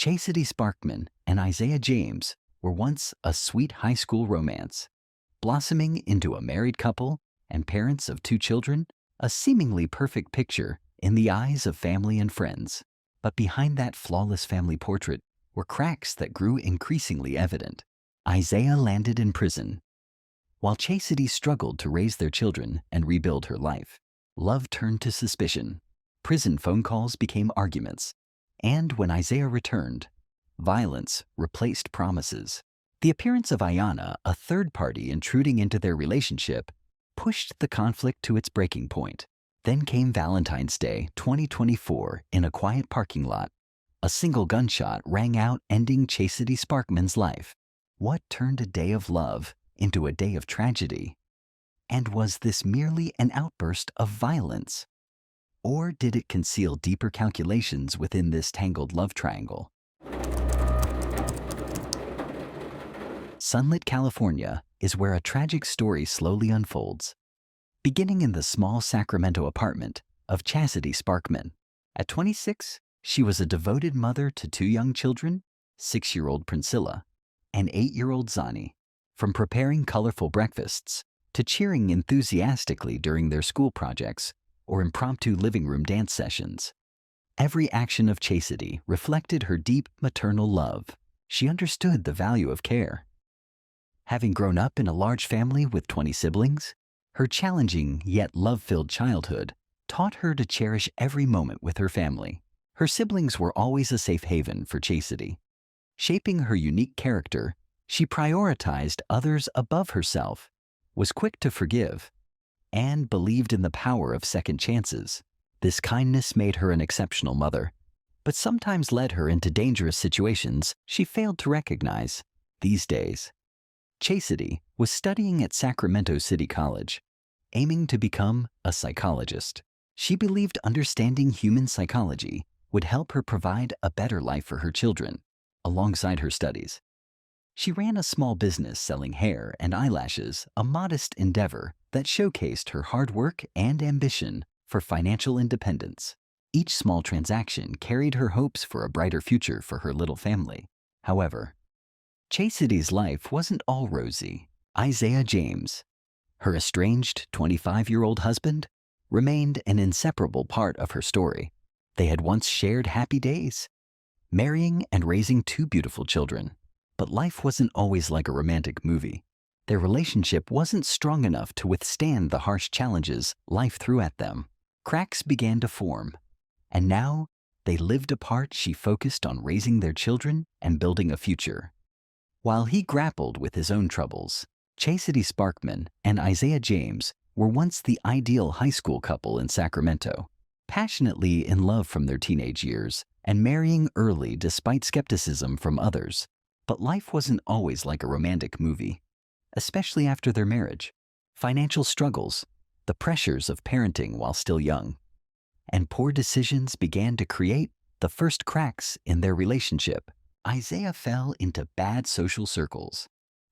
Chasity Sparkman and Isaiah James were once a sweet high school romance, blossoming into a married couple and parents of two children, a seemingly perfect picture in the eyes of family and friends. But behind that flawless family portrait were cracks that grew increasingly evident. Isaiah landed in prison. While Chasity struggled to raise their children and rebuild her life, love turned to suspicion. Prison phone calls became arguments. And when Isaiah returned, violence replaced promises. The appearance of Ayanna, a third party intruding into their relationship, pushed the conflict to its breaking point. Then came Valentine's Day 2024 in a quiet parking lot. A single gunshot rang out, ending Chasity Sparkman's life. What turned a day of love into a day of tragedy? And was this merely an outburst of violence? Or did it conceal deeper calculations within this tangled love triangle? Sunlit California is where a tragic story slowly unfolds, beginning in the small Sacramento apartment of Chasity Sparkman. At 26, she was a devoted mother to two young children, 6-year-old Priscilla and 8-year-old Zani. From preparing colorful breakfasts to cheering enthusiastically during their school projects or impromptu living room dance sessions, every action of Chasity reflected her deep maternal love. She understood the value of care. Having grown up in a large family with 20 siblings, her challenging yet love-filled childhood taught her to cherish every moment with her family. Her siblings were always a safe haven for Chasity. Shaping her unique character, she prioritized others above herself, was quick to forgive, and believed in the power of second chances. This kindness made her an exceptional mother, but sometimes led her into dangerous situations she failed to recognize. These days, Chasity was studying at Sacramento City College, aiming to become a psychologist. She believed understanding human psychology would help her provide a better life for her children, alongside her studies. She ran a small business selling hair and eyelashes, a modest endeavor that showcased her hard work and ambition for financial independence. Each small transaction carried her hopes for a brighter future for her little family. However, Chastity's life wasn't all rosy. Isaiah James, her estranged 25-year-old husband, remained an inseparable part of her story. They had once shared happy days, marrying and raising two beautiful children. But life wasn't always like a romantic movie. Their relationship wasn't strong enough to withstand the harsh challenges life threw at them. Cracks began to form, and now they lived apart. She focused on raising their children and building a future. While he grappled with his own troubles, Chasity Sparkman and Isaiah James were once the ideal high school couple in Sacramento, passionately in love from their teenage years and marrying early despite skepticism from others. But life wasn't always like a romantic movie, especially after their marriage. Financial struggles, the pressures of parenting while still young, and poor decisions began to create the first cracks in their relationship. Isaiah fell into bad social circles,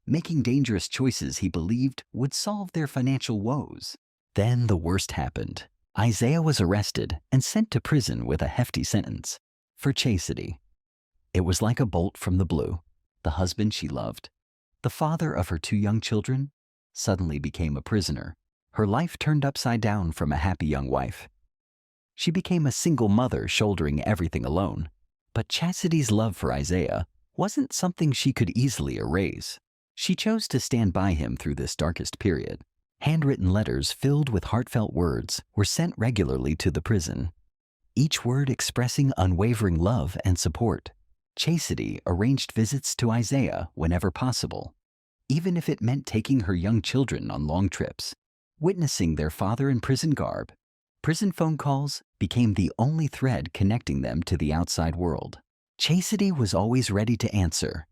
making dangerous choices he believed would solve their financial woes. Then the worst happened. Isaiah was arrested and sent to prison with a hefty sentence. For Chasity, it was like a bolt from the blue. The husband she loved, the father of her two young children, suddenly became a prisoner. Her life turned upside down from a happy young wife. She became a single mother shouldering everything alone. But Chastity's love for Isaiah wasn't something she could easily erase. She chose to stand by him through this darkest period. Handwritten letters filled with heartfelt words were sent regularly to the prison, each word expressing unwavering love and support. Chasity arranged visits to Isaiah whenever possible, even if it meant taking her young children on long trips. Witnessing their father in prison garb, prison phone calls became the only thread connecting them to the outside world. Chasity was always ready to answer,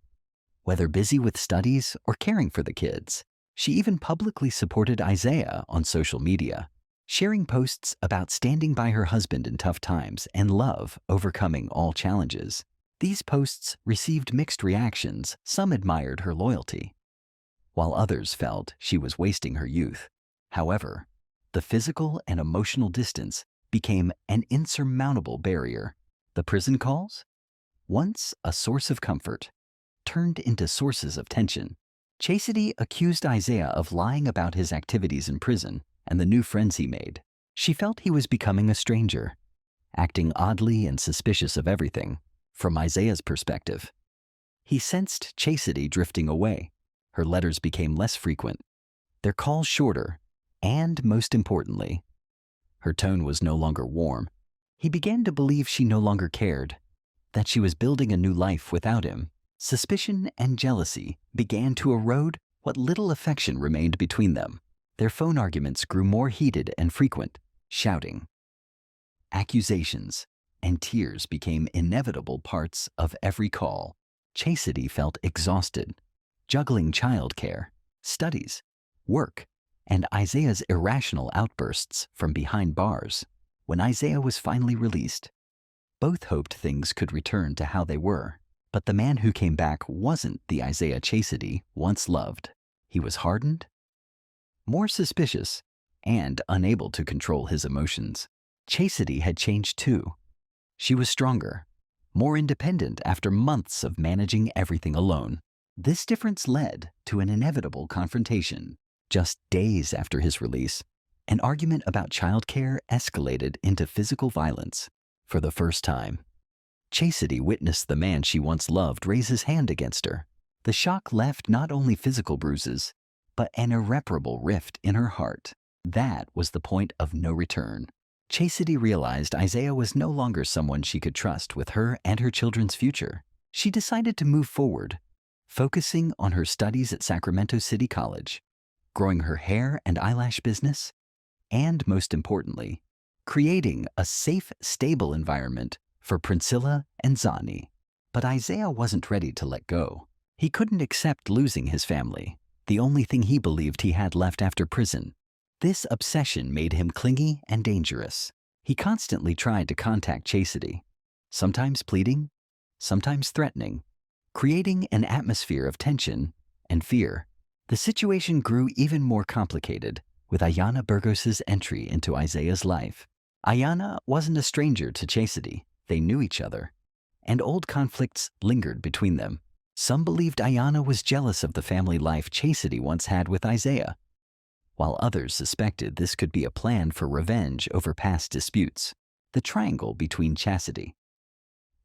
whether busy with studies or caring for the kids. She even publicly supported Isaiah on social media, sharing posts about standing by her husband in tough times and love overcoming all challenges. These posts received mixed reactions. Some admired her loyalty, while others felt she was wasting her youth. However, the physical and emotional distance became an insurmountable barrier. The prison calls? once a source of comfort, turned into sources of tension. Chasity accused Isaiah of lying about his activities in prison and the new friends he made. She felt he was becoming a stranger, acting oddly and suspicious of everything, from Isaiah's perspective. He sensed Chasity drifting away. Her letters became less frequent, their calls shorter, and most importantly, her tone was no longer warm. He began to believe she no longer cared, that she was building a new life without him. Suspicion and jealousy began to erode what little affection remained between them. Their phone arguments grew more heated and frequent, shouting. Accusations and tears became inevitable parts of every call. Chasity felt exhausted, juggling childcare, studies, work, and Isaiah's irrational outbursts from behind bars. When Isaiah was finally released, both hoped things could return to how they were. But the man who came back wasn't the Isaiah Chasity once loved. He was hardened, more suspicious, and unable to control his emotions. Chasity had changed too. She was stronger, more independent after months of managing everything alone. This difference led to an inevitable confrontation. Just days after his release, an argument about childcare escalated into physical violence. For the first time, Chasity witnessed the man she once loved raise his hand against her. The shock left not only physical bruises, but an irreparable rift in her heart. That was the point of no return. Chasity realized Isaiah was no longer someone she could trust with her and her children's future. She decided to move forward, focusing on her studies at Sacramento City College, growing her hair and eyelash business, and most importantly, creating a safe, stable environment for Priscilla and Zani. But Isaiah wasn't ready to let go. He couldn't accept losing his family, the only thing he believed he had left after prison. This obsession made him clingy and dangerous. He constantly tried to contact Chasity, sometimes pleading, sometimes threatening, creating an atmosphere of tension and fear. The situation grew even more complicated with Ayana Burgos's entry into Isaiah's life. Ayana wasn't a stranger to Chasity. They knew each other, and old conflicts lingered between them. Some believed Ayana was jealous of the family life Chasity once had with Isaiah, while others suspected this could be a plan for revenge over past disputes. The triangle between Chasity,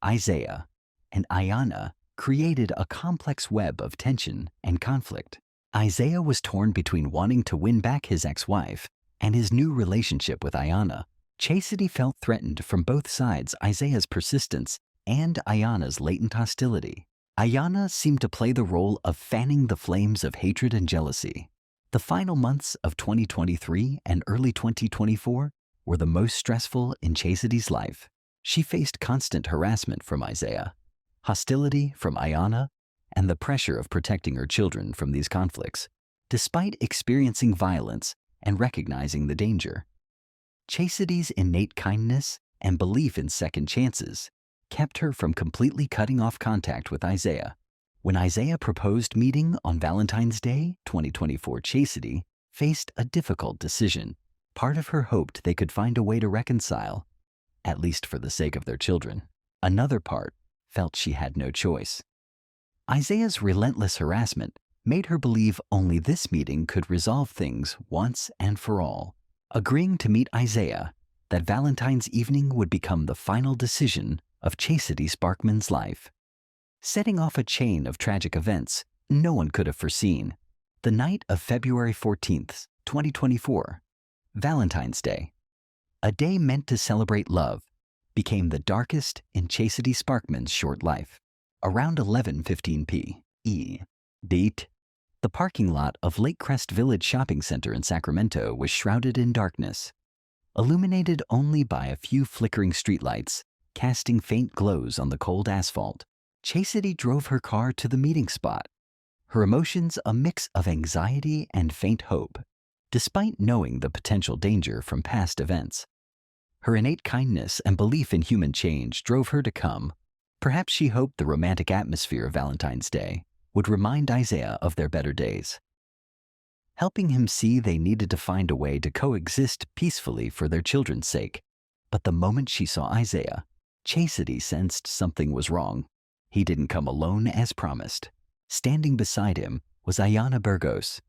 Isaiah, and Ayana created a complex web of tension and conflict. Isaiah was torn between wanting to win back his ex-wife and his new relationship with Ayana. Chasity felt threatened from both sides, Isaiah's persistence and Ayana's latent hostility. Ayana seemed to play the role of fanning the flames of hatred and jealousy. The final months of 2023 and early 2024 were the most stressful in Chasity's life. She faced constant harassment from Isaiah, hostility from Ayana, and the pressure of protecting her children from these conflicts. Despite experiencing violence and recognizing the danger, Chastity's innate kindness and belief in second chances kept her from completely cutting off contact with Isaiah. When Isaiah proposed meeting on Valentine's Day 2024, Chasity faced a difficult decision. Part of her hoped they could find a way to reconcile, at least for the sake of their children. Another part felt she had no choice. Isaiah's relentless harassment made her believe only this meeting could resolve things once and for all. Agreeing to meet Isaiah, that Valentine's evening would become the final decision of Chasity Sparkman's life, setting off a chain of tragic events no one could have foreseen. The night of February 14th, 2024, Valentine's Day, a day meant to celebrate love, became the darkest in Chasity Sparkman's short life. Around 11:15 p.m. The parking lot of Lake Crest Village Shopping Center in Sacramento was shrouded in darkness, illuminated only by a few flickering streetlights, casting faint glows on the cold asphalt. Chasity drove her car to the meeting spot, her emotions a mix of anxiety and faint hope. Despite knowing the potential danger from past events, her innate kindness and belief in human change drove her to come. Perhaps she hoped the romantic atmosphere of Valentine's Day would remind Isaiah of their better days, helping him see they needed to find a way to coexist peacefully for their children's sake. But the moment she saw Isaiah, Chasity sensed something was wrong. He didn't come alone as promised. Standing beside him was Ayana Burgos,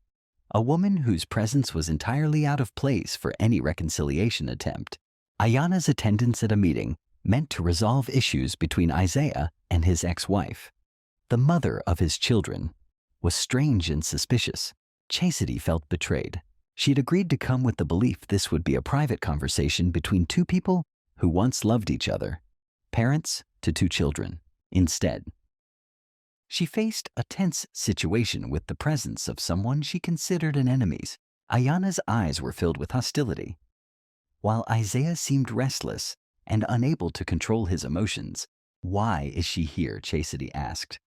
a woman whose presence was entirely out of place for any reconciliation attempt. Ayana's attendance at a meeting meant to resolve issues between Isaiah and his ex-wife. The mother of his children was strange and suspicious. Chasity felt betrayed. She had agreed to come with the belief this would be a private conversation between two people who once loved each other, parents to two children. Instead, she faced a tense situation with the presence of someone she considered an enemy. Ayana's eyes were filled with hostility, while Isaiah seemed restless and unable to control his emotions. "Why is she here?" Chasity asked,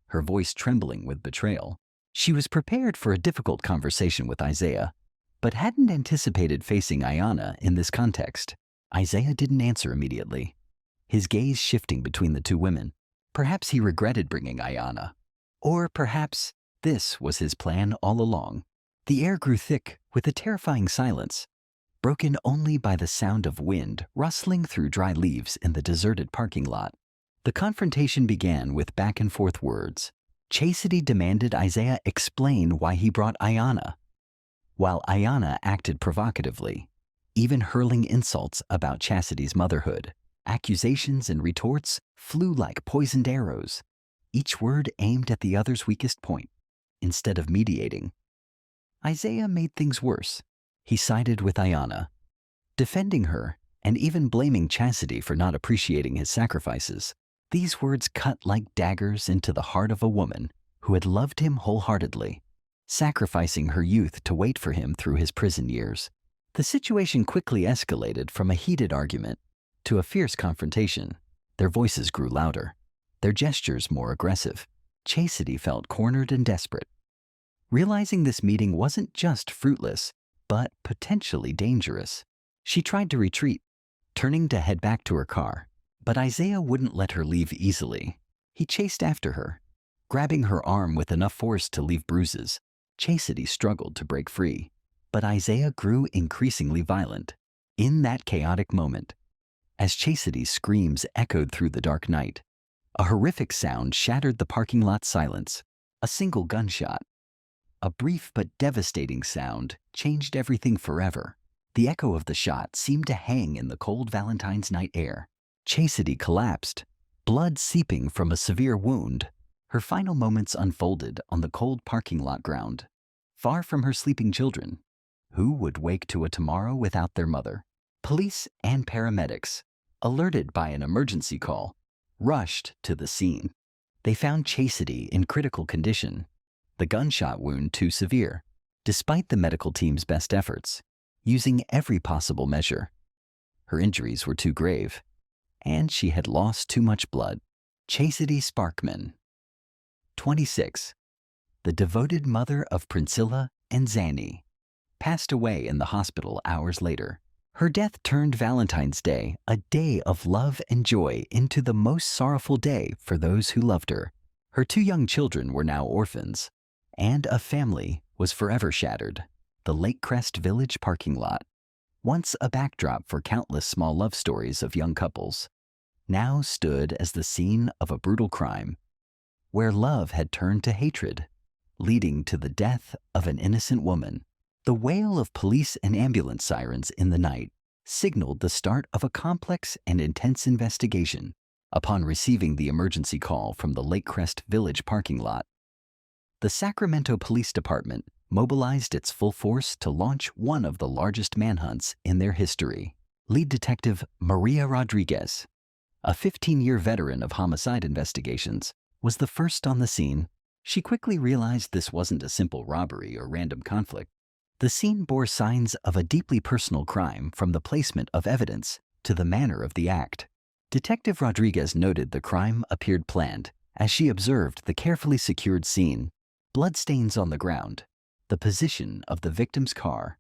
her voice trembling with betrayal. She was prepared for a difficult conversation with Isaiah, but hadn't anticipated facing Ayana in this context. Isaiah didn't answer immediately, his gaze shifting between the two women. Perhaps he regretted bringing Ayana, or perhaps this was his plan all along. The air grew thick with a terrifying silence, broken only by the sound of wind rustling through dry leaves in the deserted parking lot. The confrontation began with back-and-forth words. Chasity demanded Isaiah explain why he brought Ayana, while Ayana acted provocatively, even hurling insults about Chastity's motherhood. Accusations and retorts flew like poisoned arrows, each word aimed at the other's weakest point. Instead of mediating, Isaiah made things worse. He sided with Ayana, defending her and even blaming Chasity for not appreciating his sacrifices. These words cut like daggers into the heart of a woman who had loved him wholeheartedly, sacrificing her youth to wait for him through his prison years. The situation quickly escalated from a heated argument to a fierce confrontation. Their voices grew louder, their gestures more aggressive. Chasity felt cornered and desperate, realizing this meeting wasn't just fruitless, but potentially dangerous. She tried to retreat, turning to head back to her car, but Isaiah wouldn't let her leave easily. He chased after her, grabbing her arm with enough force to leave bruises. Chasity struggled to break free, but Isaiah grew increasingly violent. In that chaotic moment, as Chastity's screams echoed through the dark night, a horrific sound shattered the parking lot silence. A single gunshot, a brief but devastating sound, changed everything forever. The echo of the shot seemed to hang in the cold Valentine's night air. Chasity collapsed, blood seeping from a severe wound. Her final moments unfolded on the cold parking lot ground, far from her sleeping children, who would wake to a tomorrow without their mother. Police and paramedics, alerted by an emergency call, rushed to the scene. They found Chasity in critical condition, the gunshot wound too severe. Despite the medical team's best efforts, using every possible measure, her injuries were too grave, and she had lost too much blood. Chasity Sparkman, 26, the devoted mother of Priscilla and Zanny, passed away in the hospital hours later. Her death turned Valentine's Day, a day of love and joy, into the most sorrowful day for those who loved her. Her two young children were now orphans, and a family was forever shattered. The Lake Crest Village parking lot, once a backdrop for countless small love stories of young couples, now stood as the scene of a brutal crime, where love had turned to hatred, leading to the death of an innocent woman. The wail of police and ambulance sirens in the night signaled the start of a complex and intense investigation. Upon receiving the emergency call from the Lake Crest Village parking lot, the Sacramento Police Department mobilized its full force to launch one of the largest manhunts in their history. Lead Detective Maria Rodriguez, a 15-year veteran of homicide investigations, was the first on the scene. She quickly realized this wasn't a simple robbery or random conflict. The scene bore signs of a deeply personal crime, from the placement of evidence to the manner of the act. Detective Rodriguez noted the crime appeared planned as she observed the carefully secured scene, bloodstains on the ground, the position of the victim's car,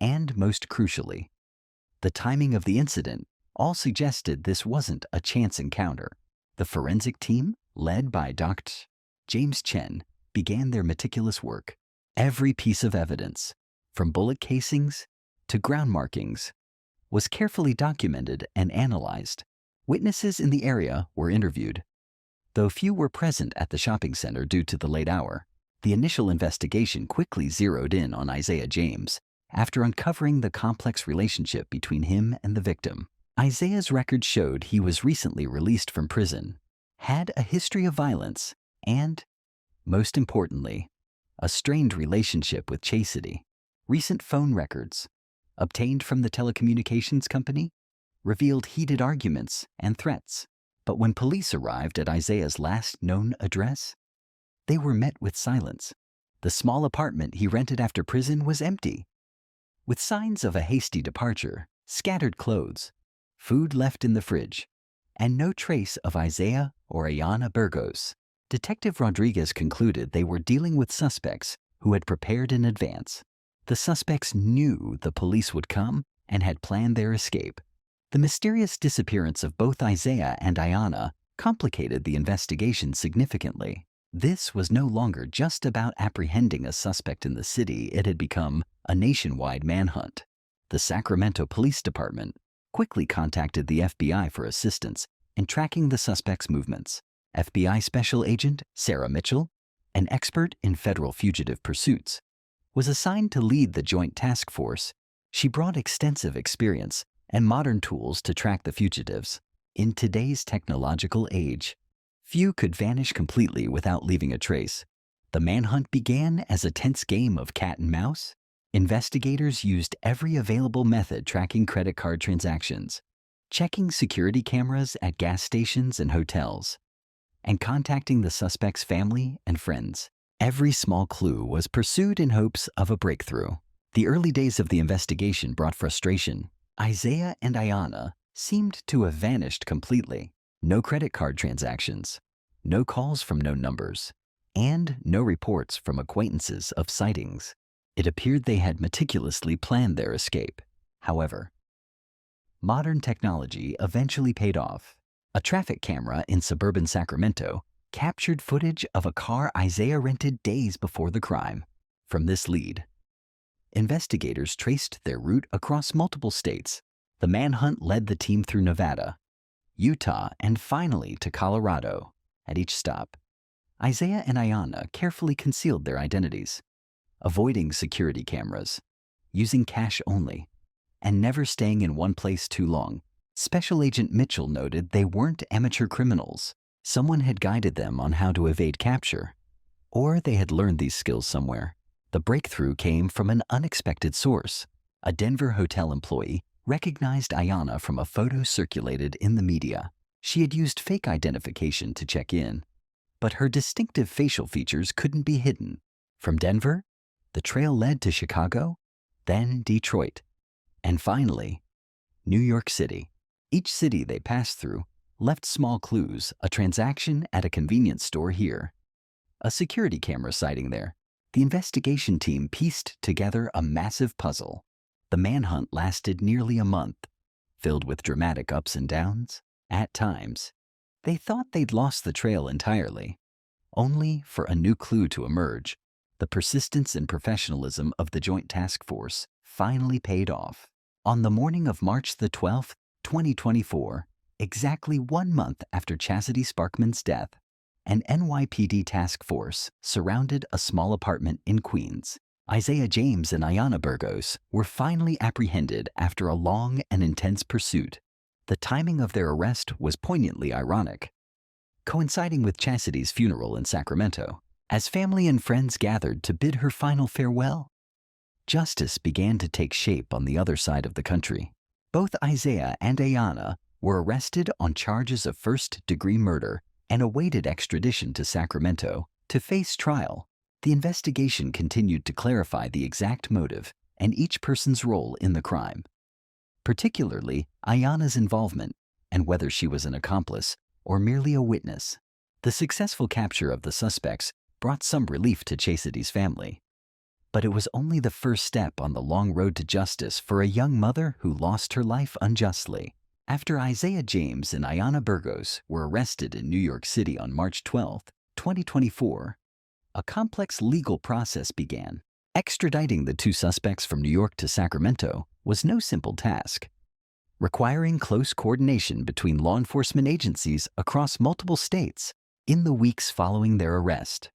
and most crucially, the timing of the incident. All suggested this wasn't a chance encounter. The forensic team, led by Dr. James Chen, began their meticulous work. Every piece of evidence, from bullet casings to ground markings, was carefully documented and analyzed. Witnesses in the area were interviewed, Though few were present at the shopping center due to the late hour, the initial investigation quickly zeroed in on Isaiah James after uncovering the complex relationship between him and the victim. Isaiah's record showed he was recently released from prison, had a history of violence, and, most importantly, a strained relationship with Chasity. Recent phone records, obtained from the telecommunications company, revealed heated arguments and threats. But when police arrived at Isaiah's last known address, they were met with silence. The small apartment he rented after prison was empty, with signs of a hasty departure, scattered clothes, food left in the fridge, and no trace of Isaiah or Ayana Burgos. Detective Rodriguez concluded they were dealing with suspects who had prepared in advance. The suspects knew the police would come and had planned their escape. The mysterious disappearance of both Isaiah and Ayana complicated the investigation significantly. This was no longer just about apprehending a suspect in the city. It had become a nationwide manhunt. The Sacramento Police Department quickly contacted the FBI for assistance in tracking the suspect's movements. FBI Special Agent Sarah Mitchell, an expert in federal fugitive pursuits, was assigned to lead the joint task force. She brought extensive experience and modern tools to track the fugitives. In today's technological age, few could vanish completely without leaving a trace. The manhunt began as a tense game of cat and mouse. Investigators used every available method, tracking credit card transactions, checking security cameras at gas stations and hotels, and contacting the suspect's family and friends. Every small clue was pursued in hopes of a breakthrough. The early days of the investigation brought frustration. Isaiah and Ayana seemed to have vanished completely. No credit card transactions, no calls from known numbers, and no reports from acquaintances of sightings. It appeared they had meticulously planned their escape. However, modern technology eventually paid off. A traffic camera in suburban Sacramento captured footage of a car Isaiah rented days before the crime. From this lead, investigators traced their route across multiple states. The manhunt led the team through Nevada, Utah, and finally to Colorado. At each stop, Isaiah and Ayana carefully concealed their identities, avoiding security cameras, using cash only, and never staying in one place too long. Special Agent Mitchell noted they weren't amateur criminals. Someone had guided them on how to evade capture, or they had learned these skills somewhere. The breakthrough came from an unexpected source. A Denver hotel employee recognized Ayana from a photo circulated in the media. She had used fake identification to check in, but her distinctive facial features couldn't be hidden. From Denver, the trail led to Chicago, then Detroit, and finally, New York City. Each city they passed through left small clues: a transaction at a convenience store here, a security camera sighting there. The investigation team pieced together a massive puzzle. The manhunt lasted nearly a month, filled with dramatic ups and downs. At times, they thought they'd lost the trail entirely, only for a new clue to emerge. The persistence and professionalism of the Joint Task Force finally paid off. On the morning of March the 12th, 2024, exactly 1 month after Chasity Sparkman's death, an NYPD task force surrounded a small apartment in Queens. Isaiah James and Ayana Burgos were finally apprehended after a long and intense pursuit. The timing of their arrest was poignantly ironic, coinciding with Chastity's funeral in Sacramento. As family and friends gathered to bid her final farewell, justice began to take shape on the other side of the country. Both Isaiah and Ayana were arrested on charges of first-degree murder and awaited extradition to Sacramento to face trial. The investigation continued to clarify the exact motive and each person's role in the crime, particularly Ayana's involvement and whether she was an accomplice or merely a witness. The successful capture of the suspects brought some relief to Chastity's family, but it was only the first step on the long road to justice for a young mother who lost her life unjustly. After Isaiah James and Ayana Burgos were arrested in New York City on March 12, 2024, a complex legal process began. Extraditing the two suspects from New York to Sacramento was no simple task, requiring close coordination between law enforcement agencies across multiple states. In the weeks following their arrest,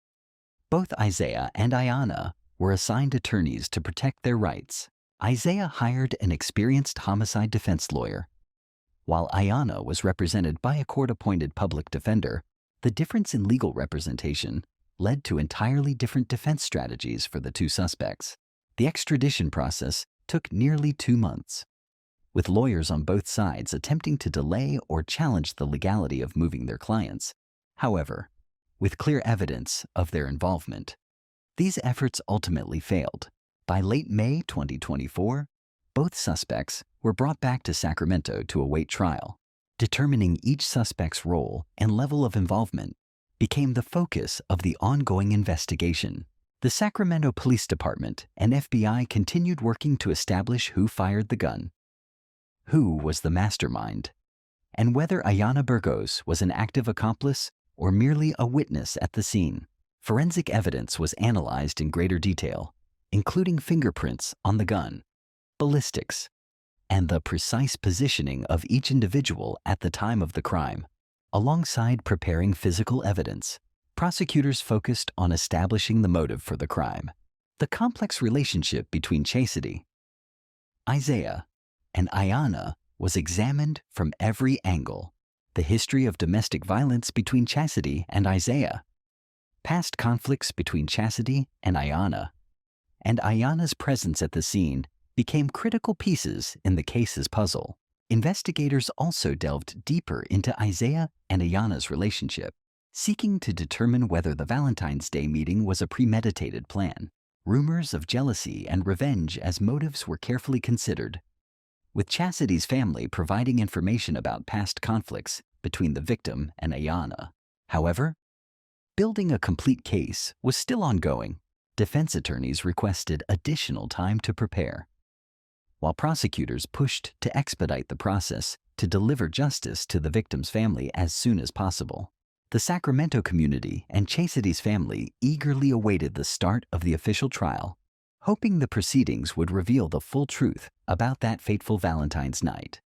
both Isaiah and Ayanna were assigned attorneys to protect their rights. Isaiah hired an experienced homicide defense lawyer, while Ayanna was represented by a court-appointed public defender. The difference in legal representation led to entirely different defense strategies for the two suspects. The extradition process took nearly 2 months, with lawyers on both sides attempting to delay or challenge the legality of moving their clients. However, with clear evidence of their involvement, these efforts ultimately failed. By late May 2024, both suspects were brought back to Sacramento to await trial. Determining each suspect's role and level of involvement became the focus of the ongoing investigation. The Sacramento Police Department and FBI continued working to establish who fired the gun, who was the mastermind, and whether Ayanna Burgos was an active accomplice or merely a witness at the scene. Forensic evidence was analyzed in greater detail, including fingerprints on the gun, ballistics, and the precise positioning of each individual at the time of the crime. Alongside preparing physical evidence, prosecutors focused on establishing the motive for the crime. The complex relationship between Chasity, Isaiah, and Ayanna was examined from every angle. The history of domestic violence between Chasity and Isaiah, past conflicts between Chasity and Ayanna's presence at the scene became critical pieces in the case's puzzle. Investigators also delved deeper into Isaiah and Ayanna's relationship, seeking to determine whether the Valentine's Day meeting was a premeditated plan. Rumors of jealousy and revenge as motives were carefully considered, with Chastity's family providing information about past conflicts between the victim and Ayanna. However, building a complete case was still ongoing. Defense attorneys requested additional time to prepare, while prosecutors pushed to expedite the process to deliver justice to the victim's family as soon as possible. The Sacramento community and Chastity's family eagerly awaited the start of the official trial, hoping the proceedings would reveal the full truth about that fateful Valentine's night.